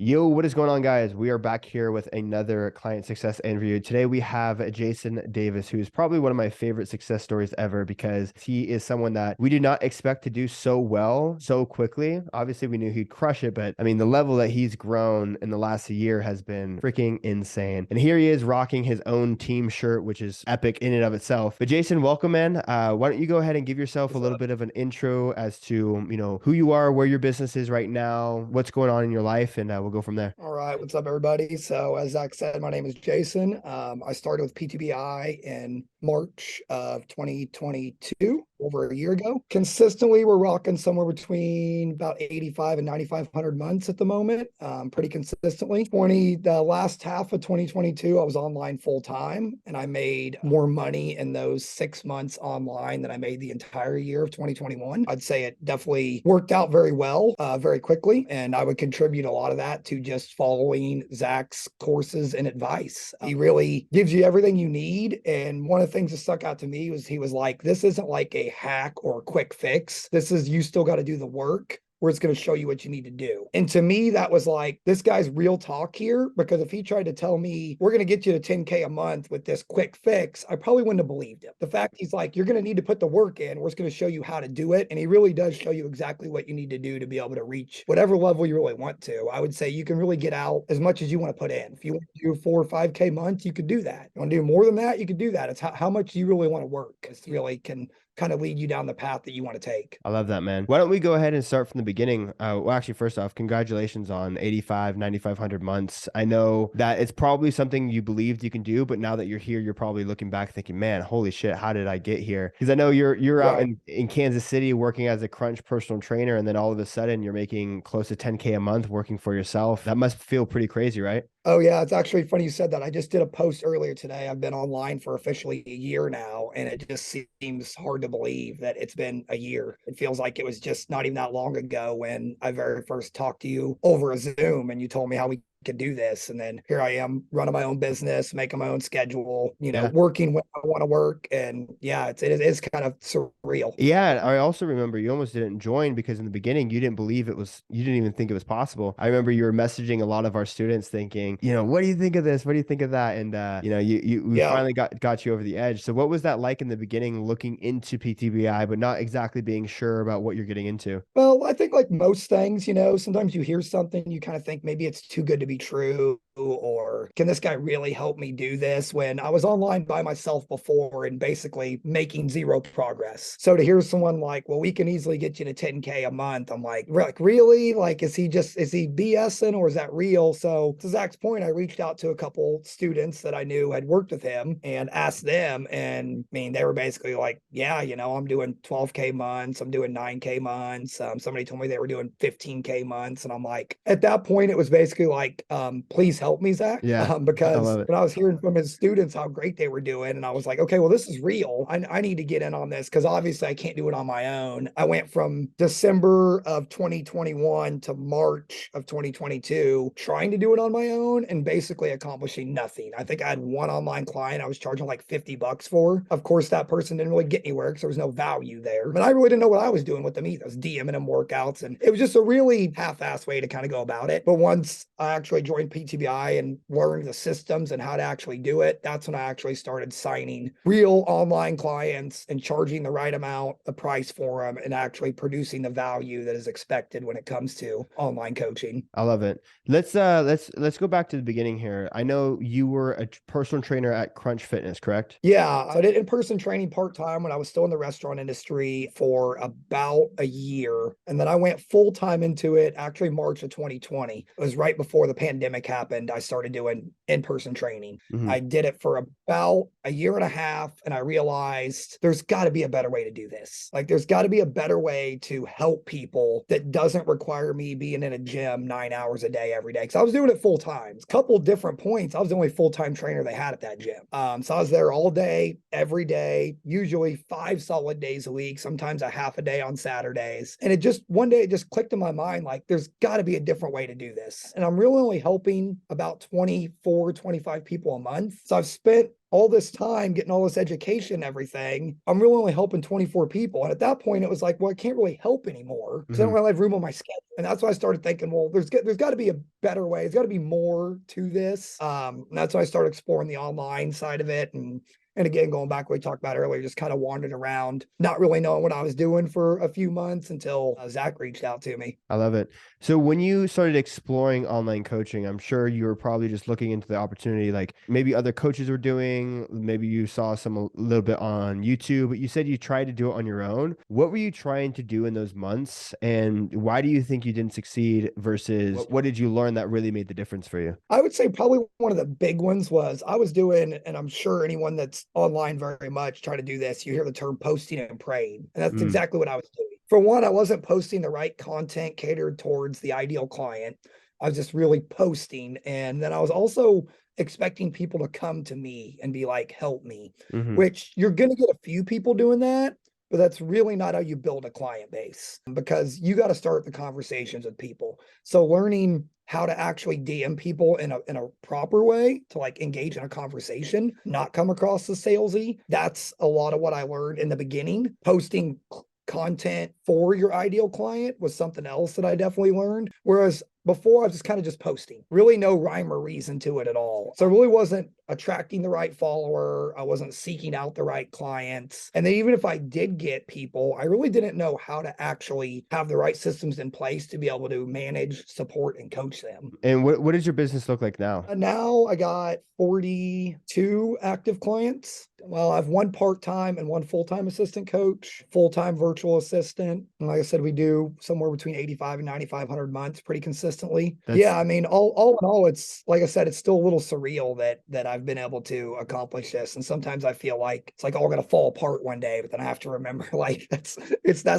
Yo, what is going on, guys? We are back here with another client success interview. Today we have Jason Davis, who is probably one of my favorite success stories ever because he is someone that we did not expect to do so well so quickly. Obviously, we knew he'd crush it, but I mean, the level that he's grown in the last year has been freaking insane. And here he is rocking his own team shirt, which is epic in and of itself. But Jason, welcome, man. Why don't you go ahead and give yourself a What's little up? bit of an intro as to, who you are, where your business is right now, what's going on in your life, and we'll go from there. All right, what's up, everybody? So, as Zach said, my name is Jason. I started with PTBI in March of 2022, over a year ago. Consistently, we're rocking somewhere between about 85 and 9,500 months at the moment, pretty consistently. The last half of 2022, I was online full time, and I made more money in those 6 months online than I made the entire year of 2021. I'd say it definitely worked out very well, very quickly, and I would contribute a lot of that to just following Zach's courses and advice. He really gives you everything you need. And one of the things that stuck out to me was he was like, this isn't like a hack or a quick fix. This is you still got to do the work where it's going to show you what you need to do. And to me, that was like, this guy's real talk here, because if he tried to tell me, we're going to get you to 10K a month with this quick fix, I probably wouldn't have believed him. The fact he's like, you're going to need to put the work in, we're just going to show you how to do it. And he really does show you exactly what you need to do to be able to reach whatever level you really want to. I would say you can really get out as much as you want to put in. If you want to do 4 or 5K months, you could do that. You want to do more than that, you could do that. It's how much you really want to work. It's really can kind of lead you down the path that you want to take. I love that, man. Why don't we go ahead and start from the beginning? Well, actually, first off, congratulations on 85, 9,500 months. I know that it's probably something you believed you can do, but now that you're here, you're probably looking back thinking, man, holy shit, how did I get here? Because I know you're out Right. in Kansas City working as a crunch personal trainer, and then all of a sudden you're making close to 10K a month working for yourself. That must feel pretty crazy, right? Oh yeah, it's actually funny you said that. I just did a post earlier today. I've been online for officially a year now, and it just seems hard to believe that it's been a year. It feels like it was just not even that long ago when I very first talked to you over a Zoom and you told me how we could do this. And then here I am running my own business, making my own schedule, Yeah. working when I want to work. And yeah, it is kind of surreal. Yeah, I also remember you almost didn't join because in the beginning you didn't believe it was, you didn't even think it was possible. I remember you were messaging a lot of our students thinking, what do you think of this? What do you think of that? And we Yeah. finally got you over the edge. So what was that like in the beginning looking into PTBI, but not exactly being sure about what you're getting into? Well, I think like most things, sometimes you hear something, you kind of think maybe it's too good to be true, or can this guy really help me do this? When I was online by myself before and basically making zero progress. So to hear someone like, well, we can easily get you to 10K a month, I'm like, really? Like, is he BSing or is that real? So to Zach's point, I reached out to a couple students that I knew had worked with him and asked them. And I mean, they were basically like, yeah, I'm doing 12K months, I'm doing 9K months. Somebody told me they were doing 15K months. And I'm like, at that point, it was basically like, please help me, Zach. Yeah, I Because love it. when I was hearing from his students how great they were doing, and I was like, okay, well, this is real. I need to get in on this because obviously I can't do it on my own. I went from December of 2021 to March of 2022 trying to do it on my own and basically accomplishing nothing. I think I had one online client I was charging like $50 for. Of course, that person didn't really get anywhere because there was no value there. But I really didn't know what I was doing with them either. I was DMing them workouts, and it was just a really half-assed way to kind of go about it. But once I actually joined PTBI and learned the systems and how to actually do it, that's when I actually started signing real online clients and charging the right amount of price for them and actually producing the value that is expected when it comes to online coaching. I love it. Let's go back to the beginning here. I know you were a personal trainer at Crunch Fitness, correct? Yeah, I did in-person training part-time when I was still in the restaurant industry for about a year. And then I went full-time into it actually March of 2020. It was right before the pandemic happened. I started doing in-person training. Hmm. I did it for about a year and a half, and I realized there's got to be a better way to do this. Like, there's got to be a better way to help people that doesn't require me being in a gym 9 hours a day every day. Because I was doing it full time. A couple different points, I was the only full-time trainer they had at that gym. So I was there all day, every day, usually 5 solid days a week, sometimes a half a day on Saturdays. And it just one day it just clicked in my mind, like, there's got to be a different way to do this. And I'm really only helping about 24, 25 people a month. So I've spent all this time getting all this education and everything, I'm really only helping 24 people. And at that point, it was like, well, I can't really help anymore because I don't Mhm. really have room on my schedule. And that's why I started thinking, well, there's got to be a better way. There's got to be more to this. And that's why I started exploring the online side of it. And again, going back what we talked about earlier, just kind of wandered around, not really knowing what I was doing for a few months until Zach reached out to me. I love it. So when you started exploring online coaching, I'm sure you were probably just looking into the opportunity, like maybe other coaches were doing, maybe you saw some a little bit on YouTube, but you said you tried to do it on your own. What were you trying to do in those months? And why do you think you didn't succeed versus what did you learn that really made the difference for you? I would say probably one of the big ones was I was doing, and I'm sure anyone that's online very much try to do this, you hear the term posting and praying. And that's Mm, exactly what I was doing. For one, I wasn't posting the right content catered towards the ideal client. I was just really posting. And then I was also expecting people to come to me and be like, help me, hmm which you're going to get a few people doing that. But that's really not how you build a client base because you got to start the conversations with people. So learning how to actually DM people in a proper way to like engage in a conversation, not come across as salesy. That's a lot of what I learned in the beginning. Posting content for your ideal client was something else that I definitely learned. Whereas before I was just kind of just posting, really no rhyme or reason to it at all. So I really wasn't attracting the right follower. I wasn't seeking out the right clients. And then even if I did get people, I really didn't know how to actually have the right systems in place to be able to manage, support, and coach them. And what does your business look like now? Now I got 42 active clients. Well, I have one part-time and one full-time assistant coach, full-time virtual assistant. And like I said, we do somewhere between 85 and 9,500 months pretty consistently. That's Yeah, I mean, all in all, it's like I said, it's still a little surreal that I've been able to accomplish this. And sometimes I feel like it's like all gonna fall apart one day, but then I have to remember like that's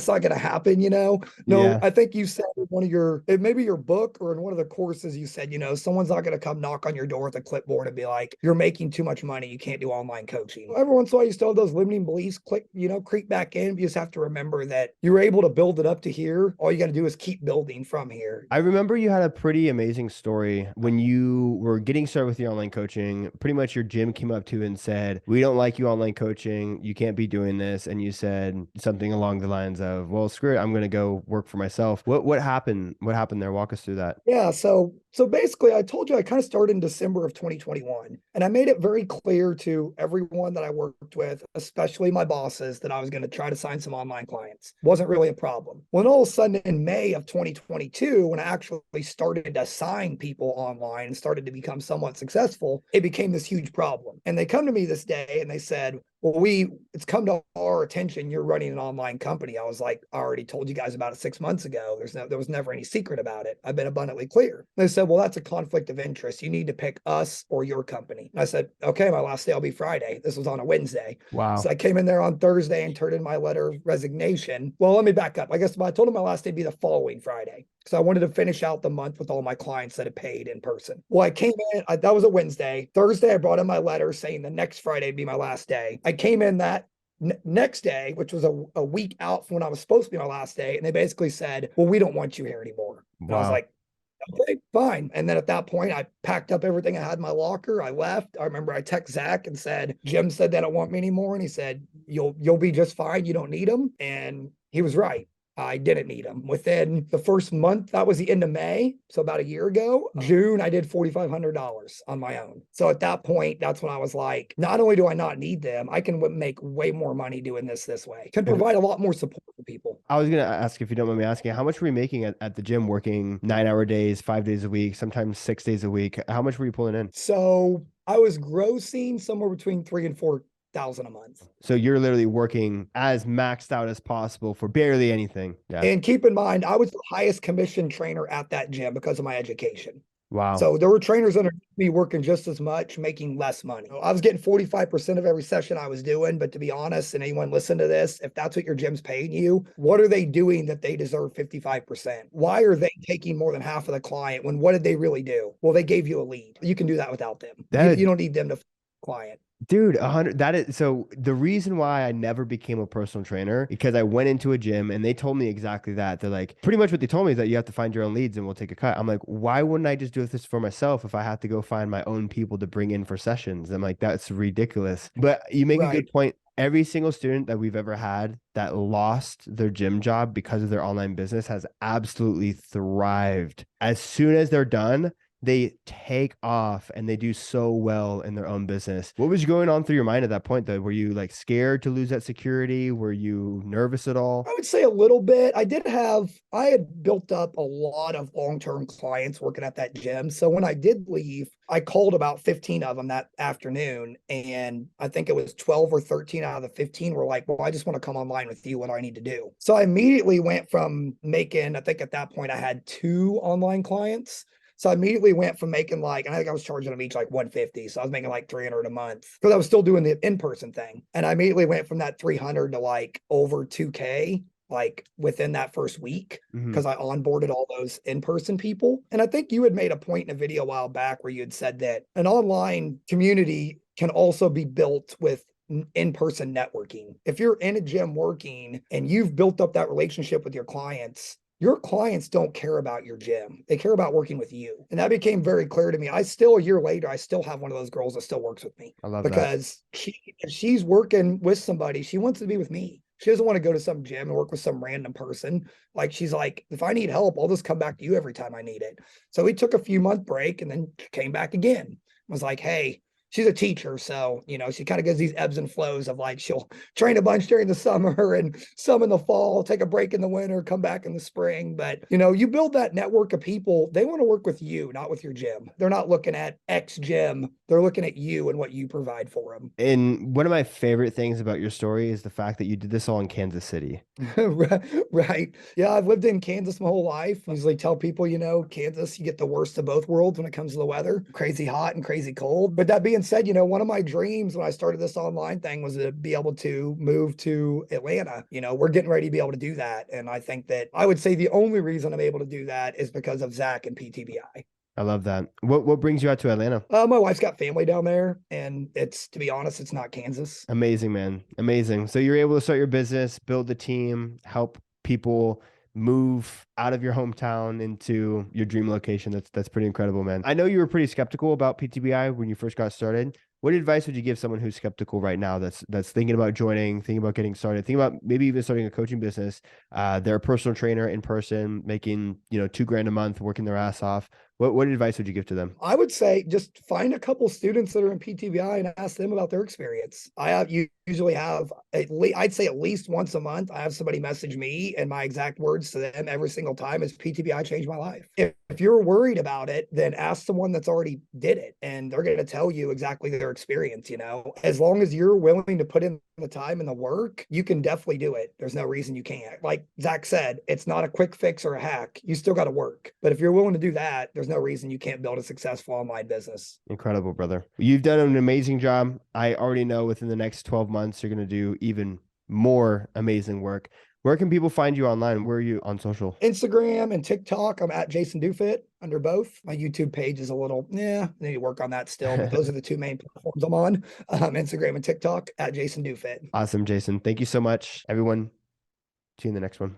not gonna happen, you know. No, yeah. I think you said in one of your maybe your book or in one of the courses you said, you know, someone's not gonna come knock on your door with a clipboard and be like, you're making too much money, you can't do online coaching. Every once in a while, you still have those limiting beliefs creep back in. You just have to remember that you're able to build it up to here. All you got to do is keep building from here. I remember you had a pretty amazing story when you were getting started with your online coaching. Pretty much your gym came up to you and said, "We don't like you online coaching. You can't be doing this." And you said something along the lines of, "Well, screw it. I'm going to go work for myself." What happened? What happened there? Walk us through that. Yeah, so basically I told you I kind of started in December of 2021 and I made it very clear to everyone that I worked with, especially my bosses, that I was going to try to sign some online clients. Wasn't really a problem. When all of a sudden in May of 2022 when I actually started to sign people online and started to become somewhat successful, it became this huge problem. And they come to me this day and they said, well, it's come to our attention you're running an online company. I was like, I already told you guys about it 6 months ago. There was never any secret about it. I've been abundantly clear. They said, well, that's a conflict of interest. You need to pick us or your company. And I said, okay, my last day will be Friday. This was on a Wednesday. So Wow. I came in there on Thursday and turned in my letter of resignation. Well, let me back up. I guess I told them my last day would be the following Friday because I wanted to finish out the month with all my clients that had paid in person. Well, I came in, that was a Wednesday. Thursday, I brought in my letter saying the next Friday would be my last day. I came in that next day, which was a week out from when I was supposed to be my last day. And they basically said, well, we don't want you here anymore. And I was Wow. like, okay, fine. And then at that point, I packed up everything I had in my locker. I left. I remember I texted Zach and said, Jim said they don't want me anymore. And he said, you'll be just fine. You don't need them. And he was right. I didn't need them. Within the first month, that was the end of May. So about a year ago, June, I did $4,500 on my own. So at that point, that's when I was like, not only do I not need them, I can make way more money doing this way. Can If- provide a lot more support for people. I was gonna ask if you don't mind me asking, how much were you making at the gym working 9 hour days, 5 days a week, sometimes 6 days a week? How much were you pulling in? So I was grossing somewhere between 3 and 4 thousand a month. So you're literally working as maxed out as possible for barely anything. Yeah. And keep in mind, I was the highest commission trainer at that gym because of my education. Wow. So there were trainers under me working just as much, making less money. I was getting 45% of every session I was doing. But to be honest, and anyone listen to this, if that's what your gym's paying you, what are they doing that they deserve 55%? Why are they taking more than half of the client when what did they really do? Well, they gave you a lead. You can do that without them. That You don't need them to. client. Dude, 100. That is so the reason why I never became a personal trainer because I went into a gym and they told me exactly that. They're like, pretty much what they told me is that you have to find your own leads and we'll take a cut. I'm like, why wouldn't I just do this for myself if I have to go find my own people to bring in for sessions? I'm like, that's ridiculous. But you make a good Right. point. Every single student that we've ever had that lost their gym job because of their online business has absolutely thrived. As soon as they're done, they take off and they do so well in their own business. What was going on through your mind at that point, though? Were you like scared to lose that security? Were you nervous at all? I would say a little bit. I had built up a lot of long-term clients working at that gym. So when I did leave, I called about 15 of them that afternoon. And I think it was 12 or 13 out of the 15 were like, well, I just want to come online with you. What do I need to do? So I immediately went from making, I think at that point I had 2 online clients. So I immediately went from making like, I think I was charging them each like 150. So I was making like 300 a month because I was still doing the in-person thing. And I immediately went from that 300 to like over 2K, like within that first week, Mhm. because I onboarded all those in-person people. And I think you had made a point in a video a while back where you had said that an online community can also be built with in-person networking. If you're in a gym working and you've built up that relationship with your clients don't care about your gym. They care about working with you. And that became very clear to me. I still, a year later, I still have one of those girls that still works with me I love that. because if she's working with somebody, she wants to be with me. She doesn't want to go to some gym and work with some random person. Like she's like, if I need help, I'll just come back to you every time I need it. So we took a few month break and then came back again. Was like, hey, she's a teacher. So, she kind of gives these ebbs and flows of like, she'll train a bunch during the summer and some in the fall, take a break in the winter, come back in the spring. But, you build that network of people, they want to work with you, not with your gym. They're not looking at X gym. They're looking at you and what you provide for them. And one of my favorite things about your story is the fact that you did this all in Kansas City. Right. Yeah, I've lived in Kansas my whole life. I usually tell people, Kansas, you get the worst of both worlds when it comes to the weather, crazy hot and crazy cold. But that being said, one of my dreams when I started this online thing was to be able to move to Atlanta. We're getting ready to be able to do that. And I think that I would say the only reason I'm able to do that is because of Zach and PTBI. I love that. What brings you out to Atlanta? My wife's got family down there, and to be honest, it's not Kansas. Amazing, man. Amazing. So you're able to start your business, build the team, help people move out of your hometown into your dream location. That's pretty incredible, man. I know you were pretty skeptical about PTBI when you first got started. What advice would you give someone who's skeptical right now that's thinking about joining, thinking about getting started, thinking about maybe even starting a coaching business? They're a personal trainer in person, making, $2,000 a month, working their ass off. What advice would you give to them? I would say just find a couple students that are in PTBI and ask them about their experience. You usually have I'd say at least once a month, I have somebody message me and my exact words to them every single time is PTBI changed my life. If you're worried about it, then ask someone that's already did it and they're going to tell you exactly their experience. As long as you're willing to put in the time and the work, you can definitely do it. There's no reason you can't. Like Zach said, it's not a quick fix or a hack. You still got to work. But if you're willing to do that, there's no reason you can't build a successful online business. Incredible, brother. You've done an amazing job. I already know within the next 12 months, you're going to do even more amazing work. Where can people find you online? Where are you on social? Instagram and TikTok, I'm at Jason Dufit under both. My YouTube page is a little, I need to work on that still, but those are the two main platforms I'm on, Instagram and TikTok at Jason Dufit. Awesome, Jason. Thank you so much, everyone. See you in the next one.